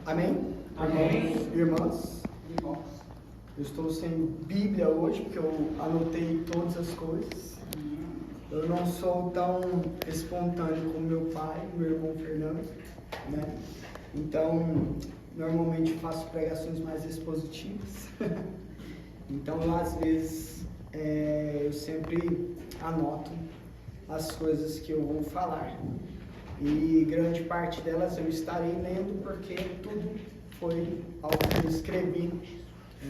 Amém? Amém. Irmãos, eu estou sem Bíblia hoje, porque eu anotei todas as coisas. Eu não sou tão espontâneo como meu pai, meu irmão Fernando, né? Então, normalmente faço pregações mais expositivas. Então, às vezes, eu sempre anoto as coisas que eu vou falar. E grande parte delas eu estarei lendo, porque tudo foi algo que eu escrevi,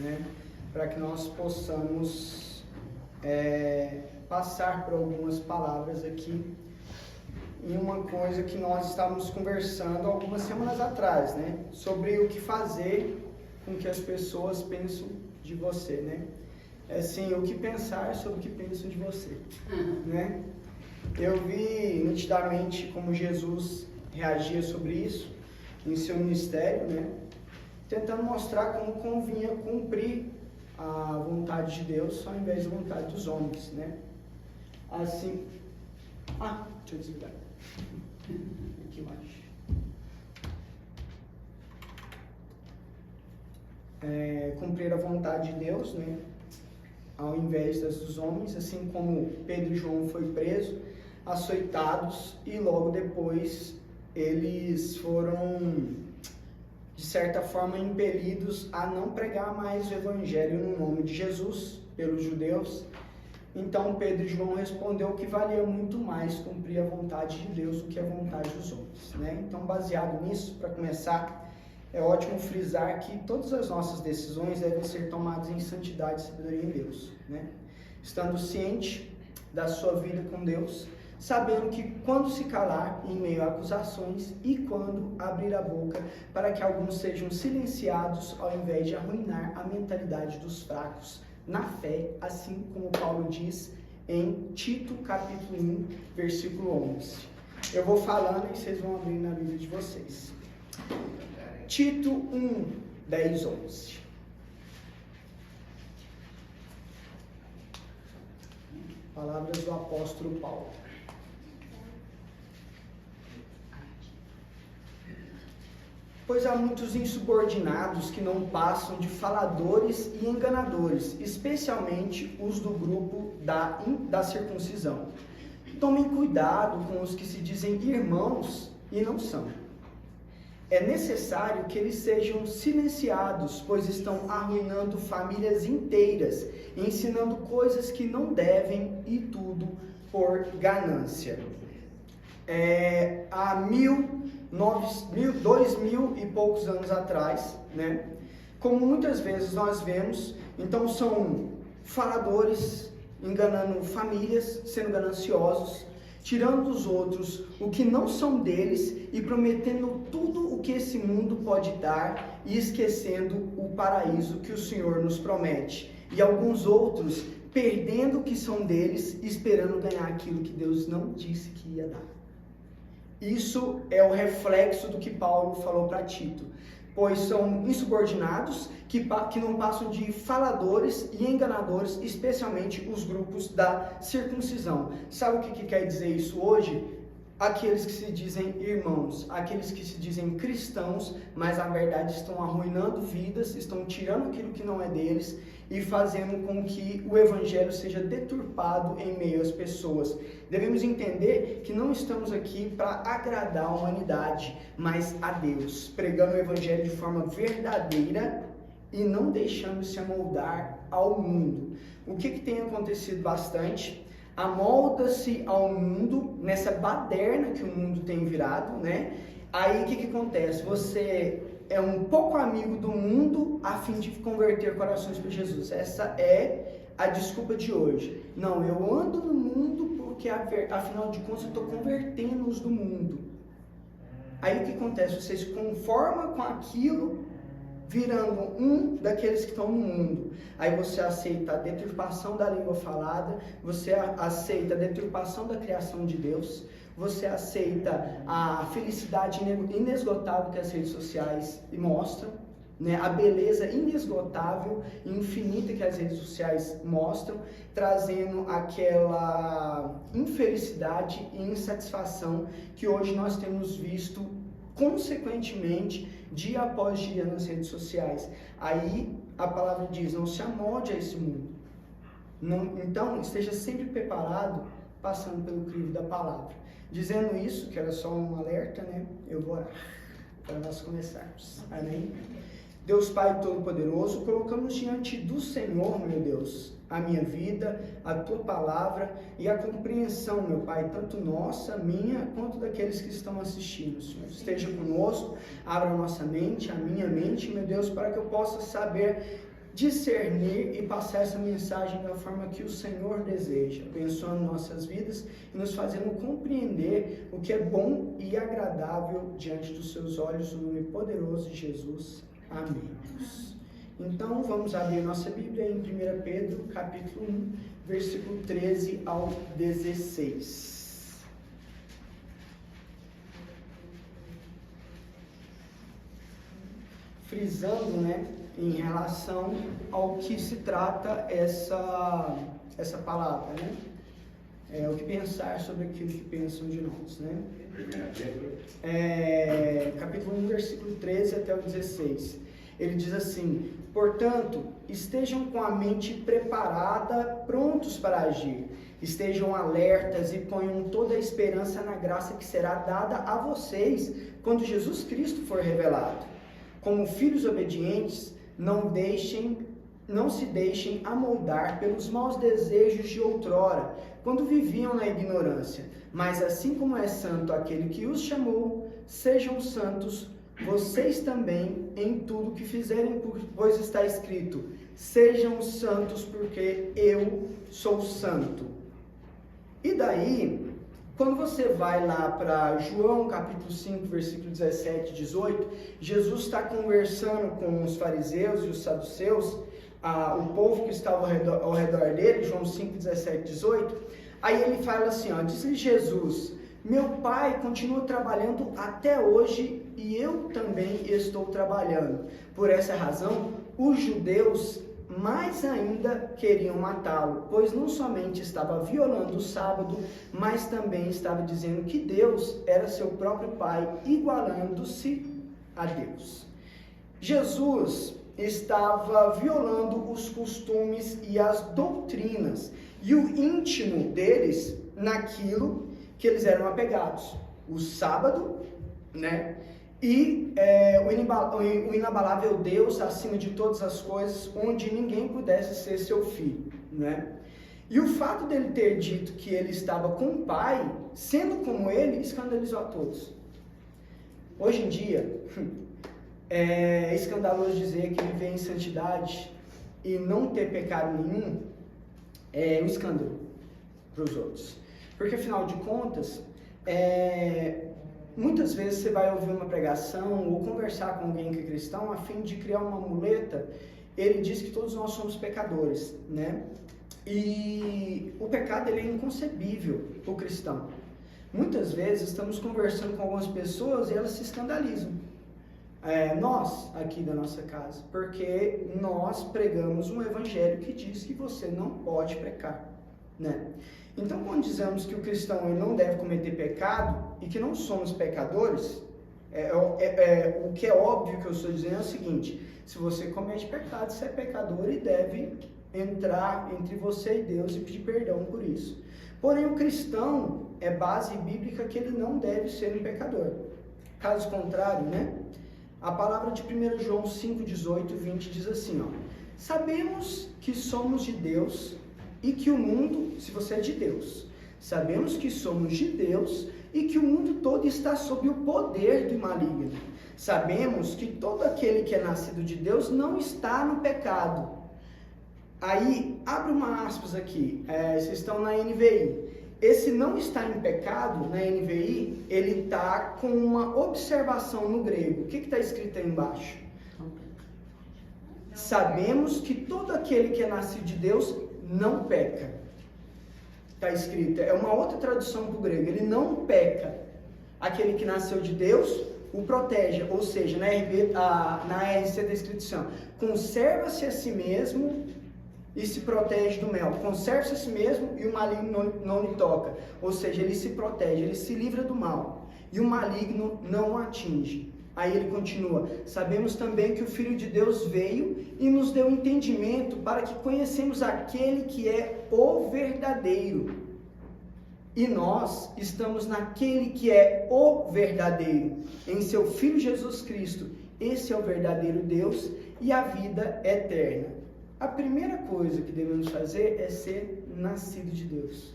né? Para que nós possamos passar por algumas palavras aqui em uma coisa que nós estávamos conversando algumas semanas atrás, né? Sobre o que fazer com que as pessoas pensam de você, né? Assim, o que pensar sobre o que pensam de você, né? Eu vi nitidamente como Jesus reagia sobre isso em seu ministério, né? Tentando mostrar como convinha cumprir a vontade de Deus ao invés da vontade dos homens, né? Assim... deixa eu desligar. Aqui embaixo. Cumprir a vontade de Deus, né? Ao invés das dos homens, assim como Pedro e João foi preso, açoitados, e logo depois eles foram, de certa forma, impelidos a não pregar mais o evangelho no nome de Jesus pelos judeus. Então Pedro e João respondeu que valia muito mais cumprir a vontade de Deus do que a vontade dos homens, né? Então, baseado nisso, para começar, é ótimo frisar que todas as nossas decisões devem ser tomadas em santidade e sabedoria em Deus, né? Estando ciente da sua vida com Deus, sabendo que quando se calar em meio a acusações e quando abrir a boca, para que alguns sejam silenciados ao invés de arruinar a mentalidade dos fracos na fé, assim como Paulo diz em Tito capítulo 1, versículo 11. Eu vou falando e vocês vão abrir na Bíblia de vocês. Tito 1, 10, 11. Palavras do apóstolo Paulo. Pois há muitos insubordinados que não passam de faladores e enganadores, especialmente os do grupo da circuncisão. Tomem cuidado com os que se dizem irmãos e não são. É necessário que eles sejam silenciados, pois estão arruinando famílias inteiras, ensinando coisas que não devem, e tudo por ganância. Há 2000 e poucos anos atrás, né? Como muitas vezes nós vemos, então são faladores enganando famílias, sendo gananciosos, tirando dos outros o que não são deles e prometendo tudo o que esse mundo pode dar e esquecendo o paraíso que o Senhor nos promete. E alguns outros perdendo o que são deles, esperando ganhar aquilo que Deus não disse que ia dar. Isso é o reflexo do que Paulo falou para Tito, pois são insubordinados que não passam de faladores e enganadores, especialmente os grupos da circuncisão. Sabe o que quer dizer isso hoje? Aqueles que se dizem irmãos, aqueles que se dizem cristãos, mas na verdade estão arruinando vidas, estão tirando aquilo que não é deles e fazendo com que o evangelho seja deturpado em meio às pessoas. Devemos entender que não estamos aqui para agradar a humanidade, mas a Deus, pregando o evangelho de forma verdadeira e não deixando se amoldar ao mundo. O que tem acontecido bastante? Amolda-se ao mundo, nessa baderna que o mundo tem virado, né? Aí o que acontece? Você é um pouco amigo do mundo a fim de converter corações para Jesus. Essa é a desculpa de hoje. Não, eu ando no mundo porque afinal de contas eu estou convertendo os do mundo. Aí o que acontece? Você se conforma com aquilo, virando um daqueles que estão no mundo. Aí você aceita a deturpação da língua falada, você aceita a deturpação da criação de Deus, você aceita a felicidade inesgotável que as redes sociais mostram, né? A beleza inesgotável e infinita que as redes sociais mostram, trazendo aquela infelicidade e insatisfação que hoje nós temos visto consequentemente, dia após dia nas redes sociais. Aí a palavra diz, não se amolde a esse mundo. Então, esteja sempre preparado, passando pelo crivo da palavra. Dizendo isso, que era só um alerta, né? Eu vou orar para nós começarmos. Amém? Deus Pai Todo-Poderoso, colocamos diante do Senhor, meu Deus, a minha vida, a Tua palavra e a compreensão, meu Pai, tanto nossa, minha, quanto daqueles que estão assistindo, Senhor. Esteja conosco, abra a nossa mente, a minha mente, meu Deus, para que eu possa saber discernir e passar essa mensagem da forma que o Senhor deseja, abençoando nossas vidas e nos fazendo compreender o que é bom e agradável diante dos Seus olhos, no nome poderoso de Jesus. Amém. Então, vamos abrir nossa Bíblia em 1 Pedro, capítulo 1, versículo 13 ao 16. Frisando, né, em relação ao que se trata essa palavra, né? O que pensar sobre aquilo que pensam de nós, né? Capítulo 1, versículo 13 até o 16. Ele diz assim: portanto, estejam com a mente preparada, prontos para agir. Estejam alertas e ponham toda a esperança na graça que será dada a vocês quando Jesus Cristo for revelado. Como filhos obedientes, não se deixem amoldar pelos maus desejos de outrora, quando viviam na ignorância. Mas assim como é santo aquele que os chamou, sejam santos vocês também em tudo que fizerem, pois está escrito: sejam santos porque eu sou santo. E daí, quando você vai lá para João capítulo 5, versículo 17 e 18, Jesus está conversando com os fariseus e os saduceus, o povo que estava ao redor dele, João 5, 17 e 18, aí ele fala assim, diz-lhe Jesus: meu pai continua trabalhando até hoje e eu também estou trabalhando. Por essa razão, os judeus mais ainda queriam matá-lo, pois não somente estava violando o sábado, mas também estava dizendo que Deus era seu próprio pai, igualando-se a Deus. Jesus estava violando os costumes e as doutrinas e o íntimo deles naquilo que eles eram apegados, o sábado, né? E o inabalável Deus acima de todas as coisas, onde ninguém pudesse ser seu filho, né? E o fato dele ter dito que ele estava com o pai, sendo como ele, escandalizou a todos. Hoje em dia, é escandaloso dizer que viver em santidade e não ter pecado nenhum é um escândalo para os outros. Porque, afinal de contas, muitas vezes você vai ouvir uma pregação ou conversar com alguém que é cristão a fim de criar uma muleta. Ele diz que todos nós somos pecadores, né? E o pecado ele é inconcebível para o cristão. Muitas vezes estamos conversando com algumas pessoas e elas se escandalizam. Nós, aqui da nossa casa, porque nós pregamos um evangelho que diz que você não pode pecar, né? Então, quando dizemos que o cristão ele não deve cometer pecado e que não somos pecadores, o que é óbvio que eu estou dizendo é o seguinte: se você comete pecado, você é pecador e deve entrar entre você e Deus e pedir perdão por isso. Porém, o cristão é base bíblica que ele não deve ser um pecador. Caso contrário, né? A palavra de 1 João 5, 18 e 20 diz assim, sabemos que somos de Deus e que o mundo, se você é de Deus, sabemos que somos de Deus e que o mundo todo está sob o poder do maligno. Sabemos que todo aquele que é nascido de Deus não está no pecado. Aí, abre uma aspas aqui, vocês estão na NVI. Esse não está em pecado, na NVI, ele está com uma observação no grego. O que está escrito aí embaixo? Sabemos que todo aquele que é nascido de Deus não peca. Está escrito, é uma outra tradução para o grego, ele não peca. Aquele que nasceu de Deus o protege, ou seja, na RC está escrito assim, conserva-se a si mesmo e se protege do mel. Conserva-se a si mesmo e o maligno não lhe toca. Ou seja, ele se protege, ele se livra do mal. e o maligno não o atinge. Aí ele continua: sabemos também que o Filho de Deus veio e nos deu entendimento para que conhecemos aquele que é o verdadeiro. E nós estamos naquele que é o verdadeiro, em seu Filho Jesus Cristo. Esse é o verdadeiro Deus e a vida eterna. A primeira coisa que devemos fazer é ser nascido de Deus.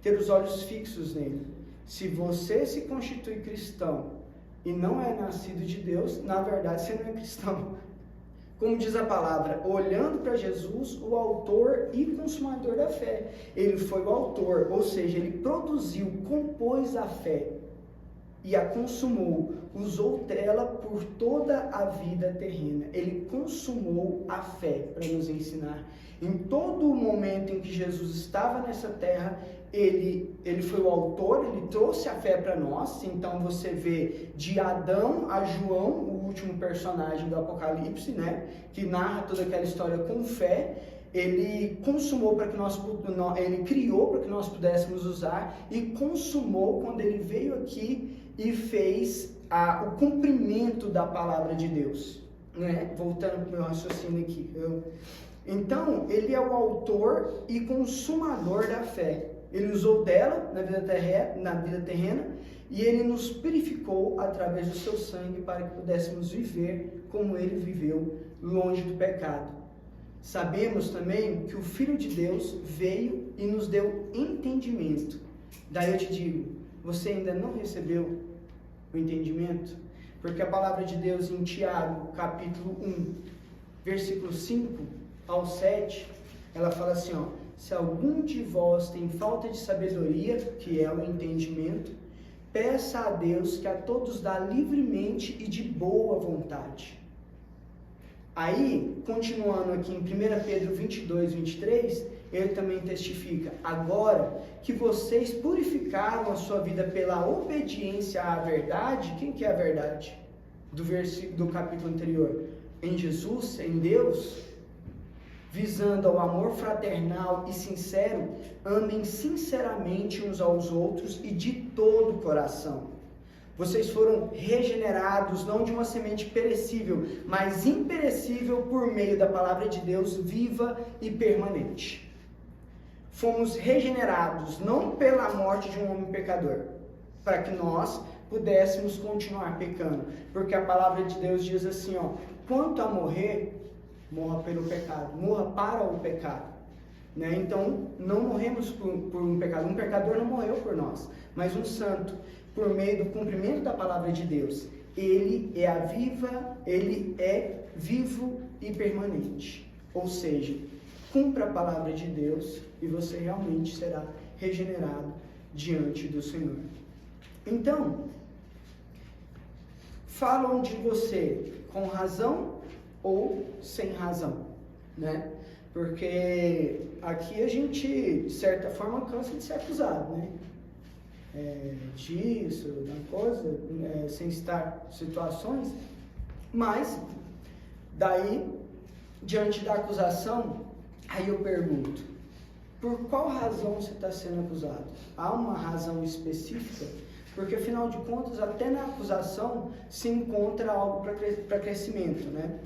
Ter os olhos fixos nele. Se você se constitui cristão e não é nascido de Deus, na verdade você não é cristão. Como diz a palavra, olhando para Jesus, o autor e consumador da fé. Ele foi o autor, ou seja, ele produziu, compôs a fé e a consumou, usou dela por toda a vida terrena. Ele consumou a fé para nos ensinar. Em todo o momento em que Jesus estava nessa terra, ele foi o autor, ele trouxe a fé para nós. Então você vê de Adão a João, o último personagem do Apocalipse, né, que narra toda aquela história com fé. Ele consumou para que ele criou para que nós pudéssemos usar e consumou quando ele veio aqui e fez o cumprimento da palavra de Deus, né? Voltando para o meu raciocínio aqui. Então, ele é o autor e consumador da fé. Ele usou dela na vida terrena e ele nos purificou através do seu sangue para que pudéssemos viver como ele viveu, longe do pecado. Sabemos também que o Filho de Deus veio e nos deu entendimento. Daí eu te digo, você ainda não recebeu o entendimento? Porque a palavra de Deus em Tiago, capítulo 1, versículo 5 ao 7, ela fala assim, ó: se algum de vós tem falta de sabedoria, que é o entendimento, peça a Deus que a todos dá livremente e de boa vontade. Aí, continuando aqui em 1 Pedro 22, 23, ele também testifica: agora que vocês purificaram a sua vida pela obediência à verdade. Quem que é a verdade? Do capítulo anterior. Em Jesus, em Deus, visando ao amor fraternal e sincero, amem sinceramente uns aos outros e de todo o coração. Vocês foram regenerados, não de uma semente perecível, mas imperecível por meio da palavra de Deus viva e permanente. Fomos regenerados não pela morte de um homem pecador, para que nós pudéssemos continuar pecando. Porque a palavra de Deus diz assim, ó: quanto a morrer, morra pelo pecado, morra para o pecado. Né? Então, não morremos por um pecado. Um pecador não morreu por nós, mas um santo, por meio do cumprimento da palavra de Deus, ele é vivo e permanente. Ou seja, cumpra a palavra de Deus e você realmente será regenerado diante do Senhor. Então, falam de você com razão ou sem razão, né? Porque aqui a gente, de certa forma, cansa de ser acusado, né? Disso, da coisa, sem estar em situações, mas daí, diante da acusação, aí eu pergunto: por qual razão você está sendo acusado? Há uma razão específica? Porque afinal de contas, até na acusação se encontra algo para crescimento, né?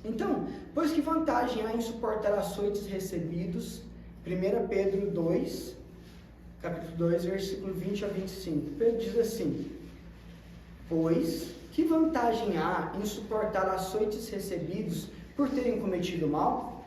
Então, pois que vantagem há em suportar açoites recebidos? 1 Pedro 2, capítulo 2, versículo 20 a 25. Pedro diz assim: pois que vantagem há em suportar açoites recebidos por terem cometido mal?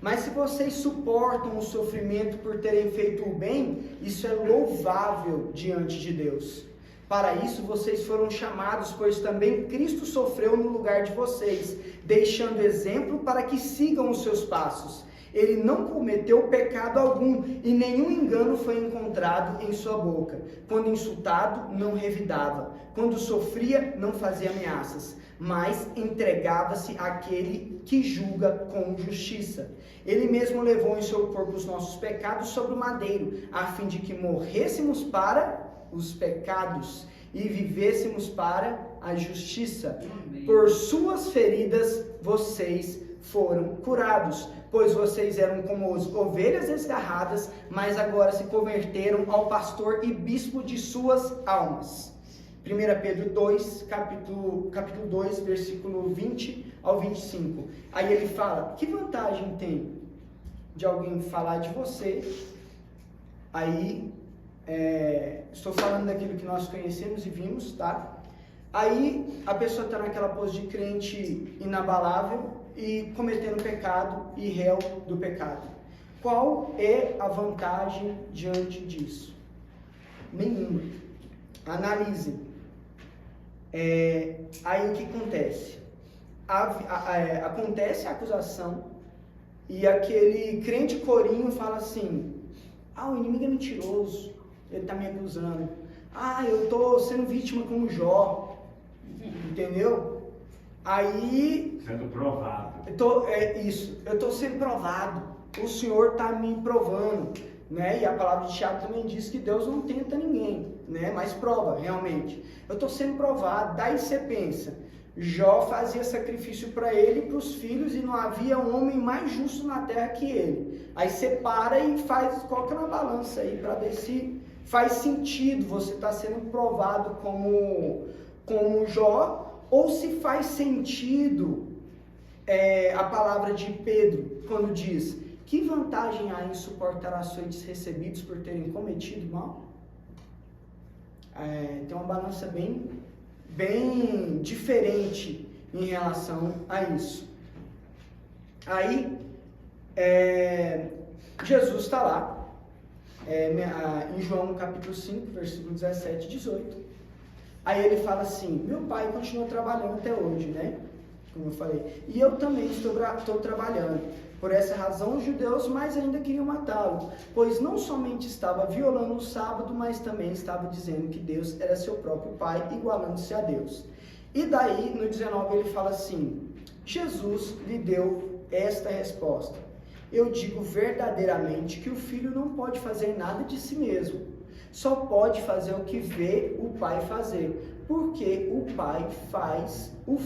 Mas se vocês suportam o sofrimento por terem feito o bem, isso é louvável diante de Deus. Para isso vocês foram chamados, pois também Cristo sofreu no lugar de vocês, deixando exemplo para que sigam os seus passos. Ele não cometeu pecado algum e nenhum engano foi encontrado em sua boca. Quando insultado, não revidava. Quando sofria, não fazia ameaças, mas entregava-se àquele que julga com justiça. Ele mesmo levou em seu corpo os nossos pecados sobre o madeiro, a fim de que morrêssemos para os pecados e vivêssemos para a justiça. Amém. Por suas feridas vocês foram curados, pois vocês eram como ovelhas desgarradas, mas agora se converteram ao pastor e bispo de suas almas. 1 Pedro 2, capítulo 2, versículo 20 ao 25. Aí ele fala, que vantagem tem de alguém falar de você? Aí, estou falando daquilo que nós conhecemos e vimos, tá? Aí, a pessoa está naquela pose de crente inabalável e cometendo pecado e réu do pecado. Qual é a vantagem diante disso? Nenhuma. Analisem. Aí o que acontece? Acontece a acusação e aquele crente corinho fala assim, o inimigo é mentiroso, ele está me acusando. Eu estou sendo vítima como Jó, entendeu? Aí... Sendo provado. Eu estou sendo provado, o Senhor está me provando, né? E a palavra de Tiago também diz que Deus não tenta ninguém, né? Mas prova, realmente. Eu estou sendo provado, daí você pensa, Jó fazia sacrifício para ele e para os filhos e não havia um homem mais justo na terra que ele. Aí você para e coloca na balança aí para ver se faz sentido você estar sendo provado como Jó, ou se faz sentido a palavra de Pedro quando diz, que vantagem há em suportar açoites recebidos por terem cometido mal? Tem uma balança bem diferente em relação a isso. Aí, Jesus está lá, em João capítulo 5, versículo 17 e 18. Aí ele fala assim, meu pai continua trabalhando até hoje, né? Como eu falei. E eu também estou trabalhando. Por essa razão, os judeus mais ainda queriam matá-lo, pois não somente estava violando o sábado, mas também estava dizendo que Deus era seu próprio pai, igualando-se a Deus. E daí, no 19, ele fala assim, Jesus lhe deu esta resposta, eu digo verdadeiramente que o filho não pode fazer nada de si mesmo, só pode fazer o que vê o pai fazer, porque o pai faz, o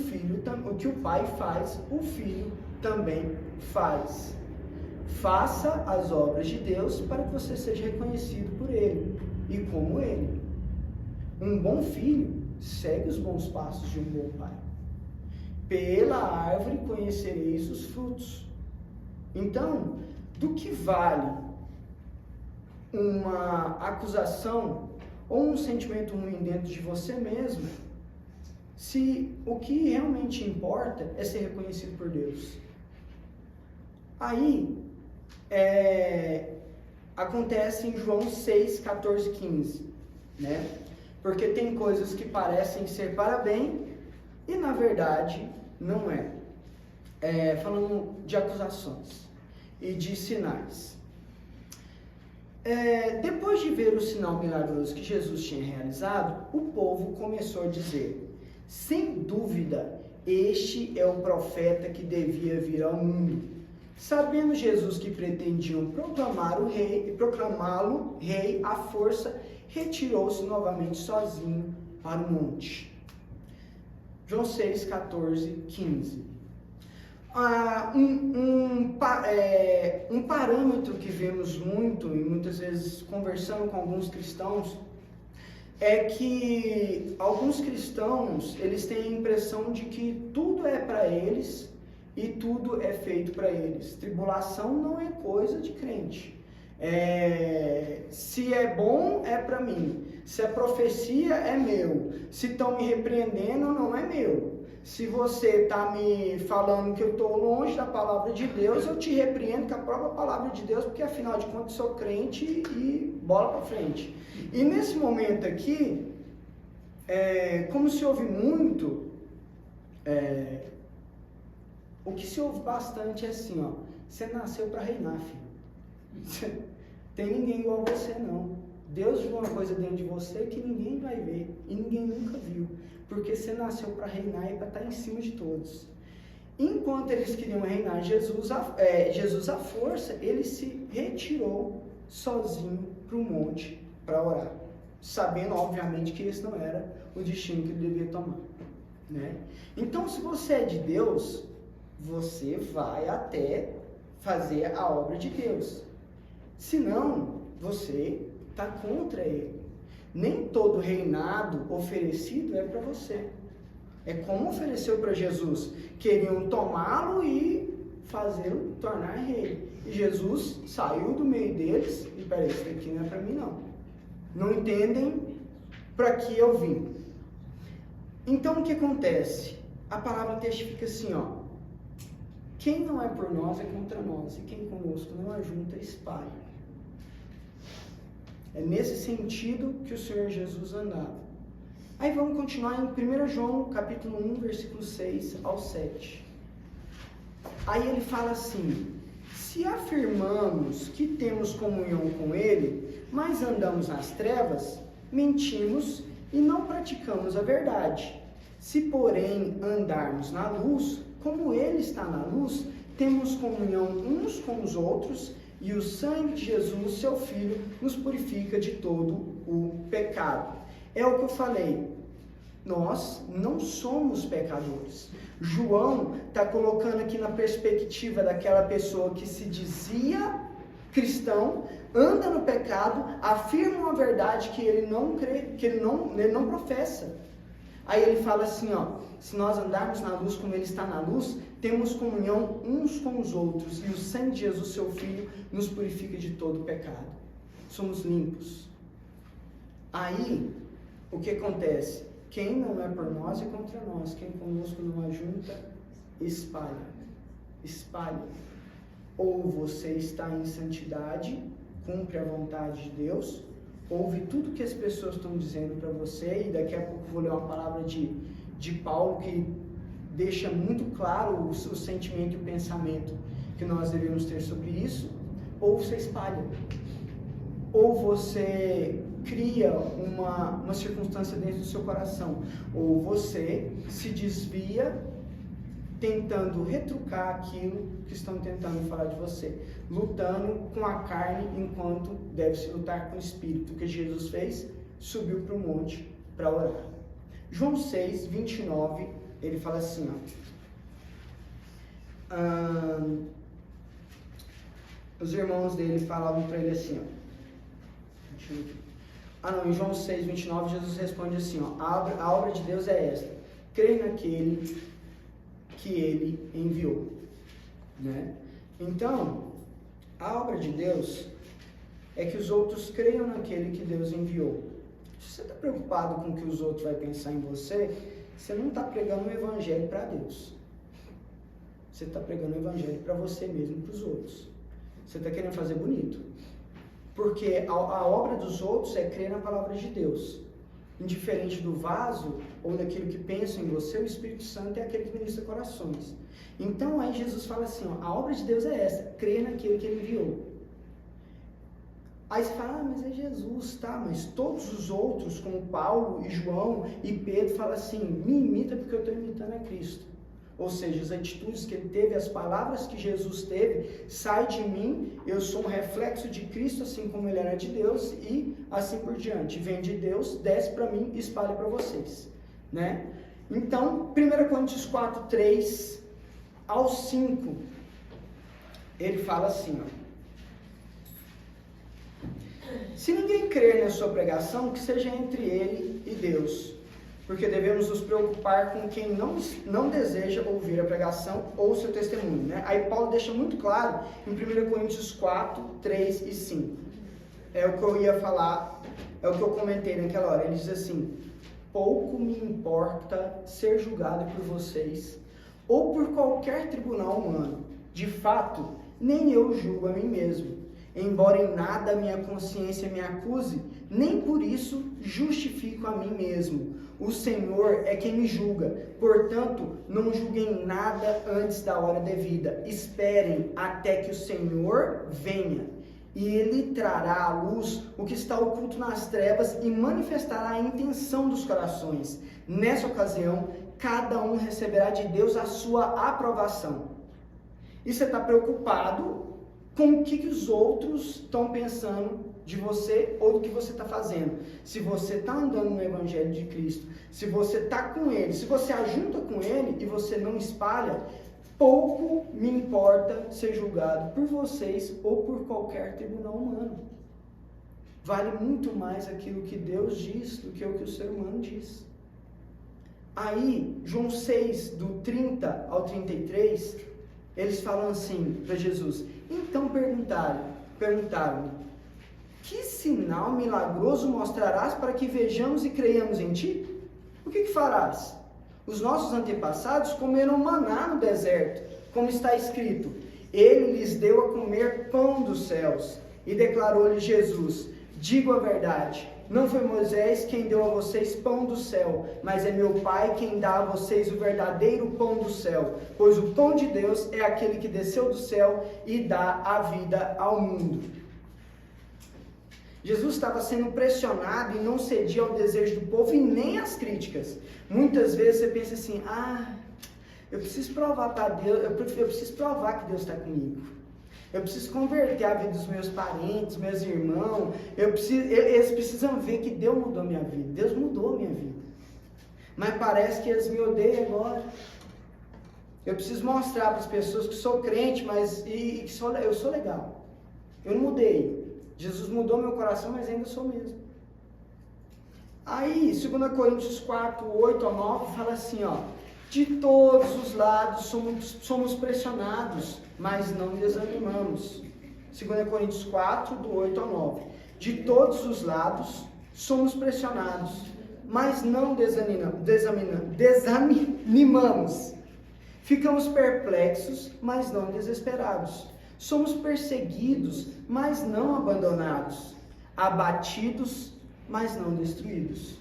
que o pai faz, o filho também faz. Faça as obras de Deus para que você seja reconhecido por ele e como ele. Um bom filho segue os bons passos de um bom pai. Pela árvore conhecereis os frutos. Então, do que vale uma acusação ou um sentimento ruim dentro de você mesmo, se o que realmente importa é ser reconhecido por Deus? Aí, acontece em João 6, 14, 15, né? Porque tem coisas que parecem ser para bem e na verdade não é. Falando de acusações e de sinais. Depois de ver o sinal milagroso que Jesus tinha realizado, o povo começou a dizer, sem dúvida, este é o profeta que devia vir ao mundo. Sabendo Jesus que pretendiam proclamá-lo rei à força, retirou-se novamente sozinho para o monte. João 6, 14, 15. Um parâmetro que vemos muito, e muitas vezes conversando com alguns cristãos, é que alguns cristãos, eles têm a impressão de que tudo é para eles e tudo é feito para eles. Tribulação não é coisa de crente. Se é bom, é para mim. Se a profecia é meu. Se estão me repreendendo, não é meu. Se você está me falando que eu estou longe da palavra de Deus, eu te repreendo com a própria palavra de Deus, porque afinal de contas sou crente e bola para frente. E nesse momento aqui, como se ouve muito, o que se ouve bastante é assim, ó, você nasceu para reinar, filho. Tem ninguém igual a você, não. Deus viu uma coisa dentro de você que ninguém vai ver e ninguém nunca viu, porque você nasceu para reinar e para estar em cima de todos. Enquanto eles queriam reinar Jesus à força, ele se retirou sozinho para o monte para orar, sabendo obviamente que esse não era o destino que ele devia tomar, né? Então, se você é de Deus, você vai até fazer a obra de Deus. Se não, você está contra ele. Nem todo reinado oferecido é para você. É como ofereceu para Jesus. Queriam tomá-lo e fazê-lo tornar rei. E Jesus saiu do meio deles e peraí, isso aqui não é para mim não. Não entendem para que eu vim. Então o que acontece? A palavra testifica assim, ó. Quem não é por nós é contra nós, e quem conosco não ajunta, espalha. É nesse sentido que o Senhor Jesus andava. Aí vamos continuar em 1 João, capítulo 1, versículo 6 ao 7. Aí ele fala assim: se afirmamos que temos comunhão com Ele, mas andamos nas trevas, mentimos e não praticamos a verdade. Se, porém, andarmos na luz, como Ele está na luz, temos comunhão uns com os outros, e o sangue de Jesus, seu Filho, nos purifica de todo o pecado. É o que eu falei, nós não somos pecadores. João está colocando aqui na perspectiva daquela pessoa que se dizia cristão, anda no pecado, afirma uma verdade que ele não crê, que ele não professa. Aí ele fala assim, ó, se nós andarmos na luz como Ele está na luz, temos comunhão uns com os outros, e o sangue de Jesus, seu Filho, nos purifica de todo o pecado. Somos limpos. Aí, o que acontece? Quem não é por nós é contra nós. Quem conosco não ajunta, espalha. Espalha. Ou você está em santidade, cumpre a vontade de Deus, ouve tudo que as pessoas estão dizendo para você, e daqui a pouco vou ler uma palavra de Paulo que deixa muito claro o sentimento e o pensamento que nós devemos ter sobre isso, ou você espalha. Ou você cria uma circunstância dentro do seu coração, ou você se desvia tentando retrucar aquilo que estão tentando falar de você, lutando com a carne enquanto deve-se lutar com o Espírito. O que Jesus fez? Subiu para o monte para orar. João 6, 29, ele fala assim, ó, os irmãos dele falavam para ele assim, ó, em João 6, 29, Jesus responde assim, ó, a obra de Deus é esta, crer naquele que Ele enviou, né? Então, a obra de Deus é que os outros creiam naquele que Deus enviou. Se você está preocupado com o que os outros vão pensar em você, você não está pregando o evangelho para Deus. Você está pregando o evangelho para você mesmo e para os outros. Você está querendo fazer bonito. Porque a obra dos outros é crer na palavra de Deus. Indiferente do vaso ou daquilo que pensa em você, o Espírito Santo é aquele que ministra corações. Então aí Jesus fala assim, ó, a obra de Deus é essa, crer naquele que Ele enviou. Aí você fala, mas é Jesus, tá? Mas todos os outros, como Paulo e João e Pedro, falam assim, me imita porque eu estou imitando a Cristo. Ou seja, as atitudes que ele teve, as palavras que Jesus teve, sai de mim, eu sou um reflexo de Cristo, assim como ele era de Deus, e assim por diante. Vem de Deus, desce para mim e espalha para vocês, né? Então, 1 Coríntios 4, 3 ao 5, ele fala assim, ó, se ninguém crer na sua pregação, que seja entre ele e Deus, porque devemos nos preocupar com quem não deseja ouvir a pregação ou o seu testemunho, né? Aí Paulo deixa muito claro em 1 Coríntios 4, 3 e 5. É o que eu ia falar, é o que eu comentei naquela hora. Ele diz assim, pouco me importa ser julgado por vocês ou por qualquer tribunal humano. De fato, nem eu julgo a mim mesmo. Embora em nada a minha consciência me acuse, nem por isso justifico a mim mesmo. O Senhor é quem me julga. Portanto, não julguem nada antes da hora devida. Esperem até que o Senhor venha. E Ele trará à luz o que está oculto nas trevas e manifestará a intenção dos corações. Nessa ocasião, cada um receberá de Deus a sua aprovação. E você está preocupado com o que os outros estão pensando de você ou do que você está fazendo. Se você está andando no Evangelho de Cristo, se você está com Ele, se você ajunta com Ele e você não espalha, pouco me importa ser julgado por vocês ou por qualquer tribunal humano. vale muito mais aquilo que Deus diz do que o que o ser humano diz. Aí, João 6, do 30 ao 33, eles falam assim para Jesus. Então perguntaram, que sinal milagroso mostrarás para que vejamos e creiamos em ti? O que farás? Os nossos antepassados comeram maná no deserto, como está escrito. Ele lhes deu a comer pão dos céus. E declarou-lhe Jesus, digo a verdade, não foi Moisés quem deu a vocês pão do céu, mas é meu Pai quem dá a vocês o verdadeiro pão do céu. Pois o pão de Deus é aquele que desceu do céu e dá a vida ao mundo. Jesus estava sendo pressionado e não cedia ao desejo do povo e nem às críticas. Muitas vezes você pensa assim, eu preciso provar para Deus, eu preciso provar que Deus está comigo. Eu preciso converter a vida dos meus parentes, meus irmãos. Eles precisam ver que Deus mudou a minha vida. Deus mudou a minha vida. Mas parece que eles me odeiam agora. Eu preciso mostrar para as pessoas que sou crente, mas eu sou legal. Eu não mudei. Jesus mudou meu coração, mas ainda sou mesmo. Aí, 2 Coríntios 4, 8 a 9, fala assim, de todos os lados somos pressionados, mas não desanimamos. 2 Coríntios 4, do 8 a 9. De todos os lados somos pressionados, mas não desanimamos. Ficamos perplexos, mas não desesperados. Somos perseguidos, mas não abandonados. Abatidos, mas não destruídos.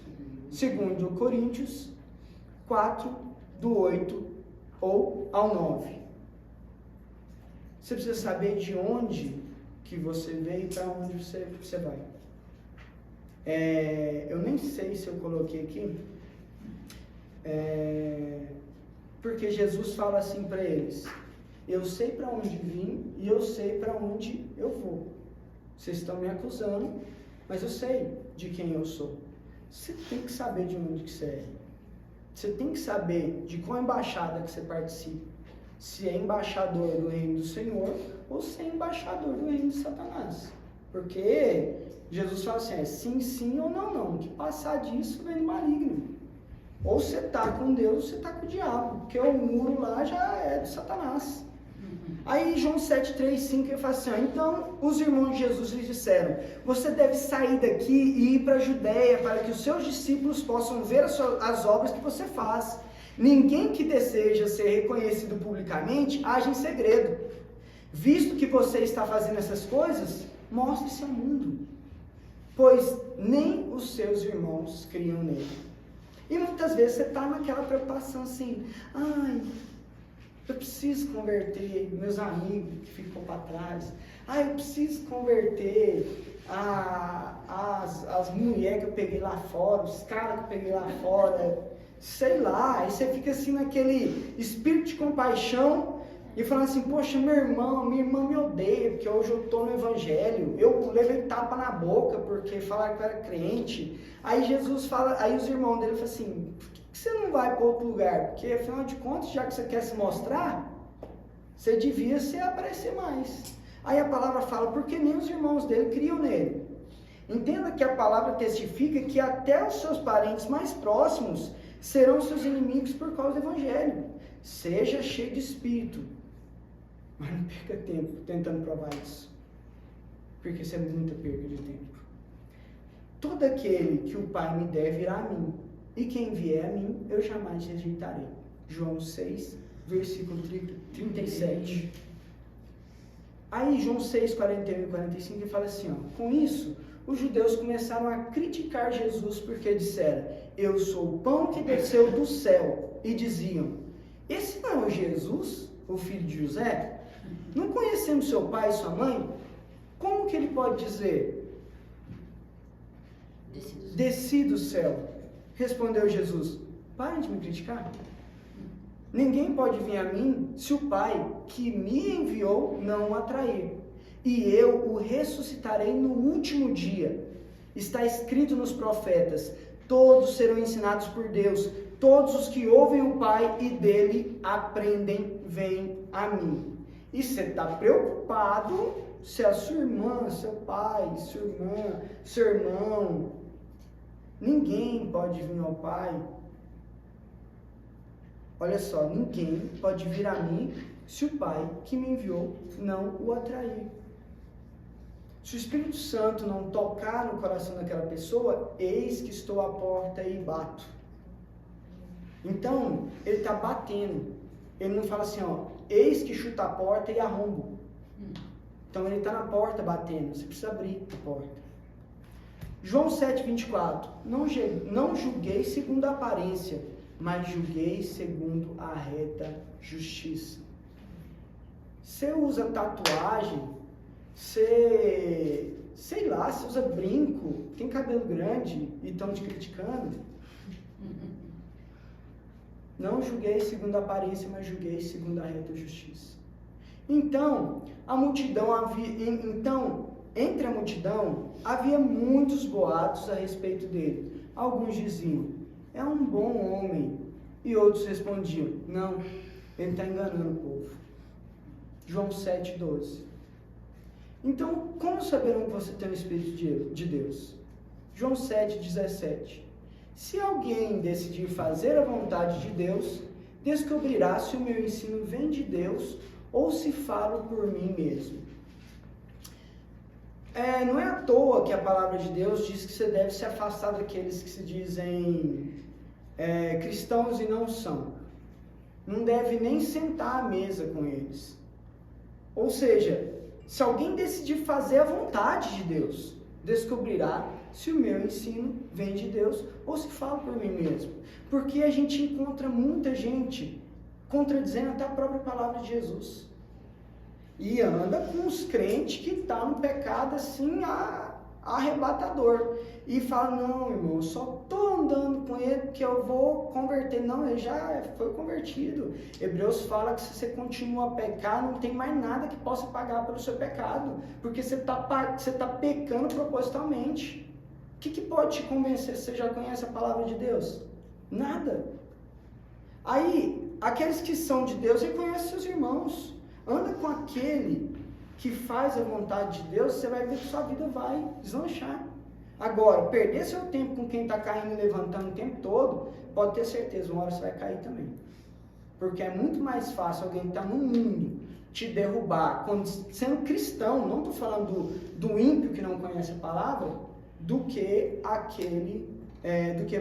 2 Coríntios 4, do 8 ao 9. Você precisa saber de onde que você veio e para onde você vai. Eu nem sei se eu coloquei aqui. Porque Jesus fala assim para eles. Eu sei para onde vim e eu sei para onde eu vou. Vocês estão me acusando, mas eu sei de quem eu sou. Você tem que saber de onde que você é. Você tem que saber de qual embaixada que você participa. Se é embaixador do reino do Senhor ou se é embaixador do reino de Satanás. Porque Jesus fala assim, sim, sim ou não, não. Que passar disso vem do maligno. Ou você está com Deus ou você está com o diabo. Porque o muro lá já é de Satanás. Aí João 7, 3, 5, ele fala assim, então os irmãos de Jesus lhe disseram, você deve sair daqui e ir para a Judéia, para que os seus discípulos possam ver as obras que você faz. Ninguém que deseja ser reconhecido publicamente age em segredo. Visto que você está fazendo essas coisas, mostre-se ao mundo, pois nem os seus irmãos criam nele. E muitas vezes você está naquela preocupação assim, eu preciso converter meus amigos que ficam para trás. Eu preciso converter as mulheres que eu peguei lá fora, os caras que eu peguei lá fora. Sei lá, aí você fica assim naquele espírito de compaixão e falando assim, poxa, minha irmã me odeia, porque hoje eu estou no evangelho. Eu levei tapa na boca porque falaram que eu era crente. Aí Jesus fala, aí os irmãos dele falam assim, por que você não vai para outro lugar? Porque afinal de contas, já que você quer se mostrar, você devia se aparecer mais. Aí a palavra fala, porque nem os irmãos dele criam nele. Entenda que a palavra testifica que até os seus parentes mais próximos serão seus inimigos por causa do evangelho. Seja cheio de espírito, mas não perca tempo tentando provar isso, porque isso é muita perda de tempo. Todo aquele que o Pai me der virá a mim, e quem vier a mim, eu jamais rejeitarei. João 6, versículo 37. Aí João 6, 41 e 45, ele fala assim, com isso, os judeus começaram a criticar Jesus porque disseram, eu sou o pão que desceu do céu. E diziam, esse não é o Jesus, o filho de José? Não conhecemos seu pai e sua mãe? Como que ele pode dizer, desci do céu? Respondeu Jesus, parem de me criticar. Ninguém pode vir a mim se o Pai que me enviou não o atrair. E eu o ressuscitarei no último dia. Está escrito nos profetas, todos serão ensinados por Deus. Todos os que ouvem o Pai e dele aprendem, vêm a mim. E você está preocupado se a sua irmã, seu pai, sua irmã, seu irmão, ninguém pode vir ao Pai. Olha só, ninguém pode vir a mim se o Pai que me enviou não o atrair. Se o Espírito Santo não tocar no coração daquela pessoa, eis que estou à porta e bato. Então, ele está batendo. Ele não fala assim, ó, eis que chuta a porta e arrombo. Então, ele está na porta batendo. Você precisa abrir a porta. João 7,24. Não julguei segundo a aparência, mas julguei segundo a reta justiça. Você usa tatuagem, você, sei lá, você usa brinco, tem cabelo grande e estão te criticando. Não julguei segundo a aparência, mas julguei segundo a reta justiça. Então, entre a multidão, havia muitos boatos a respeito dele. Alguns diziam, é um bom homem. E outros respondiam, não, ele está enganando o povo. João 7,12. Então, como saberão que você tem o Espírito de Deus? João 7,17. Se alguém decidir fazer a vontade de Deus, descobrirá se o meu ensino vem de Deus ou se falo por mim mesmo. Não é à toa que a palavra de Deus diz que você deve se afastar daqueles que se dizem cristãos e não são. Não deve nem sentar à mesa com eles. Ou seja, se alguém decidir fazer a vontade de Deus, descobrirá se o meu ensino vem de Deus ou se falo por mim mesmo. Porque a gente encontra muita gente contradizendo até a própria palavra de Jesus. E anda com os crentes que estão no pecado assim, arrebatador. E fala, não, irmão, eu só estou andando com ele porque eu vou converter. Não, ele já foi convertido. Hebreus fala que se você continua a pecar, não tem mais nada que possa pagar pelo seu pecado. Porque você está pecando propositalmente. O que pode te convencer se você já conhece a palavra de Deus? Nada. Aí, aqueles que são de Deus reconhecem seus irmãos. Anda com aquele que faz a vontade de Deus, você vai ver que sua vida vai deslanchar. Agora, perder seu tempo com quem está caindo e levantando o tempo todo, pode ter certeza, uma hora você vai cair também. Porque é muito mais fácil alguém que está no mundo te derrubar, sendo cristão, não estou falando do ímpio que não conhece a palavra, do que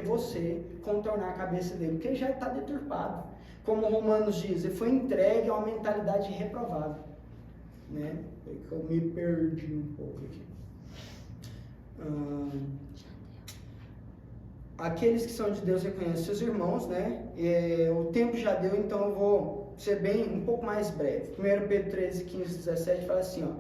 você contornar a cabeça dele, porque ele já está deturpado. Como Romanos diz, ele foi entregue a uma mentalidade reprovável. Né? Eu me perdi um pouco aqui. Aqueles que são de Deus reconhecem seus irmãos, né? O tempo já deu, então eu vou ser um pouco mais breve. 1 Pedro 13, 15, 17 fala assim, ó.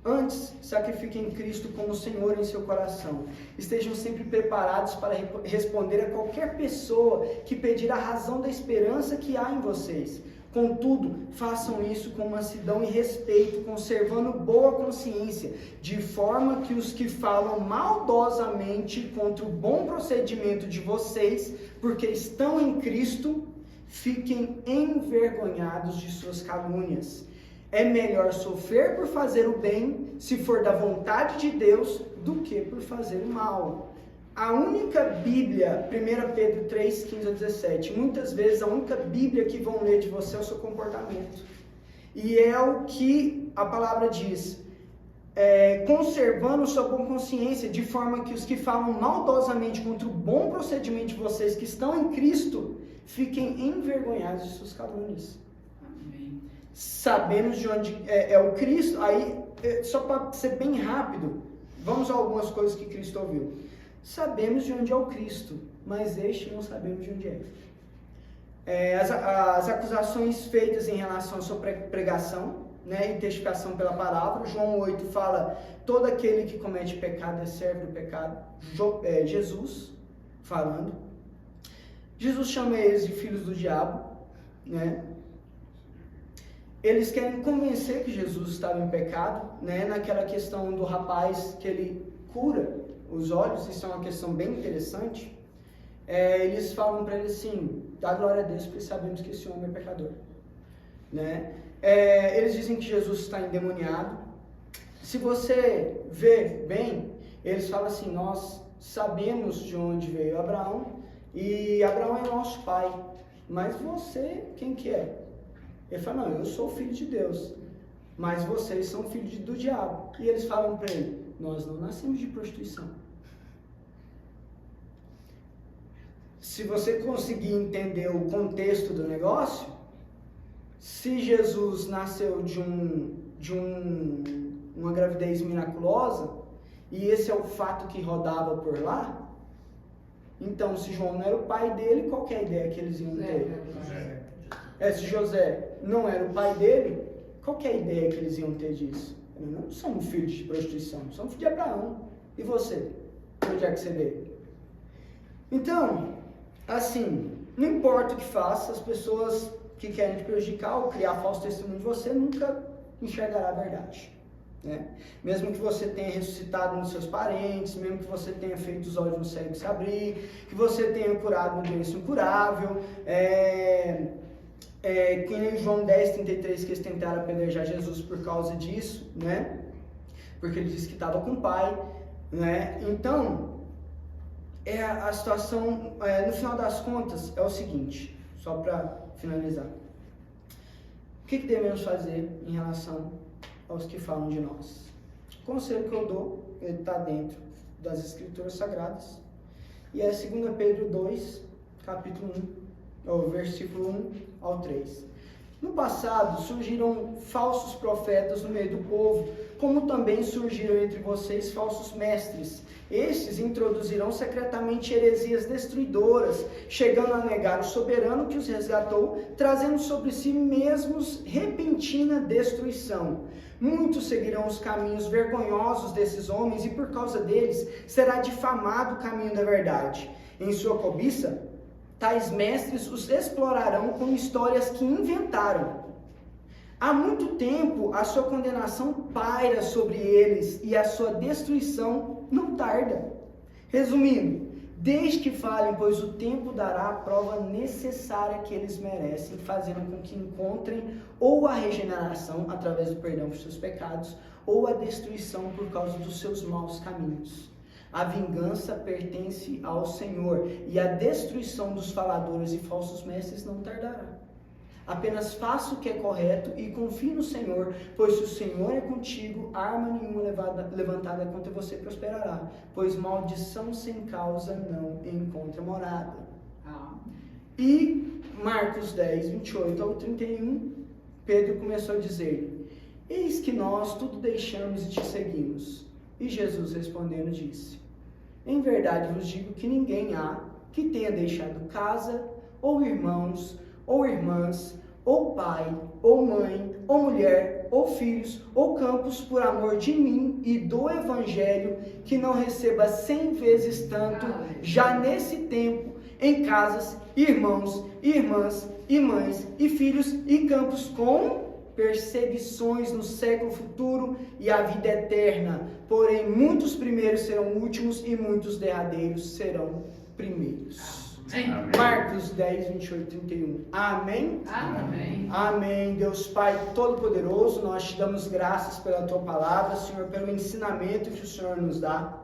Antes, sacrifiquem Cristo como Senhor em seu coração. Estejam sempre preparados para responder a qualquer pessoa que pedir a razão da esperança que há em vocês. Contudo, façam isso com mansidão e respeito, conservando boa consciência, de forma que os que falam maldosamente contra o bom procedimento de vocês, porque estão em Cristo, fiquem envergonhados de suas calúnias. É melhor sofrer por fazer o bem, se for da vontade de Deus, do que por fazer o mal. A única Bíblia, 1 Pedro 3, 15 a 17, muitas vezes a única Bíblia que vão ler de você é o seu comportamento. E é o que a palavra diz, conservando sua boa consciência, de forma que os que falam maldosamente contra o bom procedimento de vocês que estão em Cristo, fiquem envergonhados de suas calúnias. Sabemos de onde é o Cristo. Aí, só para ser bem rápido, vamos a algumas coisas que Cristo ouviu. Sabemos de onde é o Cristo, mas este não sabemos de onde é. As acusações feitas em relação à sua pregação, né, e testificação pela palavra. João 8 fala, todo aquele que comete pecado é servo do pecado. Jesus falando. Jesus chama eles de filhos do diabo, né? Eles querem convencer que Jesus estava em pecado, né? Naquela questão do rapaz que ele cura os olhos, isso é uma questão bem interessante. Eles falam para ele assim, dá glória a Deus, porque sabemos que esse homem é pecador. Né? Eles dizem que Jesus está endemoniado. se você vê bem, eles falam assim, nós sabemos de onde veio Abraão, e Abraão é nosso pai, mas você, quem que é? Ele fala, não, eu sou filho de Deus, mas vocês são filhos do diabo. E eles falam para ele, nós não nascemos de prostituição. Se você conseguir entender o contexto do negócio, se Jesus nasceu de uma gravidez miraculosa, e esse é o fato que rodava por lá, então se João não era o pai dele, qual que é a ideia que eles iam ter? Se José não era o pai dele, qual que é a ideia que eles iam ter disso? Não somos filhos de prostituição, somos filhos de Abraão. E você? Onde é que você veio? Então, assim, não importa o que faça, as pessoas que querem te prejudicar ou criar falso testemunho de você nunca enxergará a verdade. Né? Mesmo que você tenha ressuscitado nos seus parentes, mesmo que você tenha feito os olhos no cego se abrir, que você tenha curado uma doença incurável, que nem João 10:33, que eles tentaram apedrejar Jesus por causa disso, né? Porque ele disse que estava com o Pai, né? Então, a situação, no final das contas, é o seguinte, só para finalizar. O que devemos fazer em relação aos que falam de nós? O conselho que eu dou, ele está dentro das Escrituras Sagradas, e é 2 Pedro 2, capítulo 1, versículo 1 ao 3. No passado surgiram falsos profetas no meio do povo, como também surgiram entre vocês falsos mestres. Estes introduzirão secretamente heresias destruidoras, chegando a negar o soberano que os resgatou, trazendo sobre si mesmos repentina destruição. Muitos seguirão os caminhos vergonhosos desses homens, e por causa deles será difamado o caminho da verdade. Em sua cobiça, tais mestres os explorarão com histórias que inventaram. Há muito tempo a sua condenação paira sobre eles e a sua destruição não tarda. Resumindo, desde que falem, pois o tempo dará a prova necessária que eles merecem, fazendo com que encontrem ou a regeneração através do perdão por seus pecados, ou a destruição por causa dos seus maus caminhos. A vingança pertence ao Senhor, e a destruição dos faladores e falsos mestres não tardará. Apenas faça o que é correto e confie no Senhor, pois se o Senhor é contigo, arma nenhuma levantada contra você prosperará, pois maldição sem causa não encontra morada. E Marcos 10, 28 ao 31, Pedro começou a dizer: eis que nós tudo deixamos e te seguimos. E Jesus respondendo disse: em verdade vos digo que ninguém há que tenha deixado casa, ou irmãos, ou irmãs, ou pai, ou mãe, ou mulher, ou filhos, ou campos, por amor de mim e do Evangelho, que não receba 100 vezes tanto, já nesse tempo, em casas, irmãos, irmãs, e mães, e filhos, e campos com perseguições no século futuro e a vida eterna. Porém, muitos primeiros serão últimos e muitos derradeiros serão primeiros. Amém. Marcos 10, 28, 31. Amém? Amém. Amém. Deus Pai Todo-Poderoso, nós te damos graças pela Tua palavra, Senhor, pelo ensinamento que o Senhor nos dá.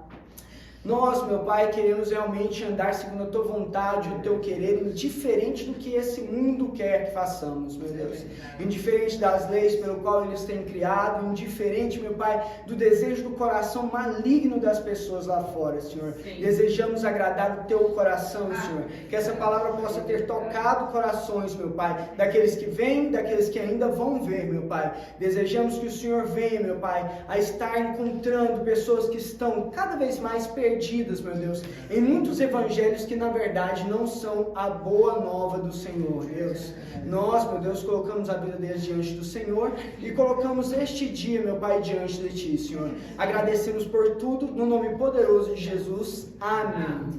Nós, meu Pai, queremos realmente andar segundo a Tua vontade, o Teu querer, indiferente do que esse mundo quer que façamos, meu Deus. Indiferente das leis pelo qual eles têm criado, indiferente, meu Pai, do desejo do coração maligno das pessoas lá fora, Senhor. Sim. Desejamos agradar o Teu coração, Senhor. Que essa palavra possa ter tocado corações, meu Pai, daqueles que vêm, daqueles que ainda vão ver, meu Pai. Desejamos que o Senhor venha, meu Pai, a estar encontrando pessoas que estão cada vez mais perdidas, meu Deus, em muitos evangelhos que na verdade não são a boa nova do Senhor, Deus. Nós, meu Deus, colocamos a vida deles diante do Senhor e colocamos este dia, meu Pai, diante de Ti, Senhor. Agradecemos por tudo, no nome poderoso de Jesus. Amém.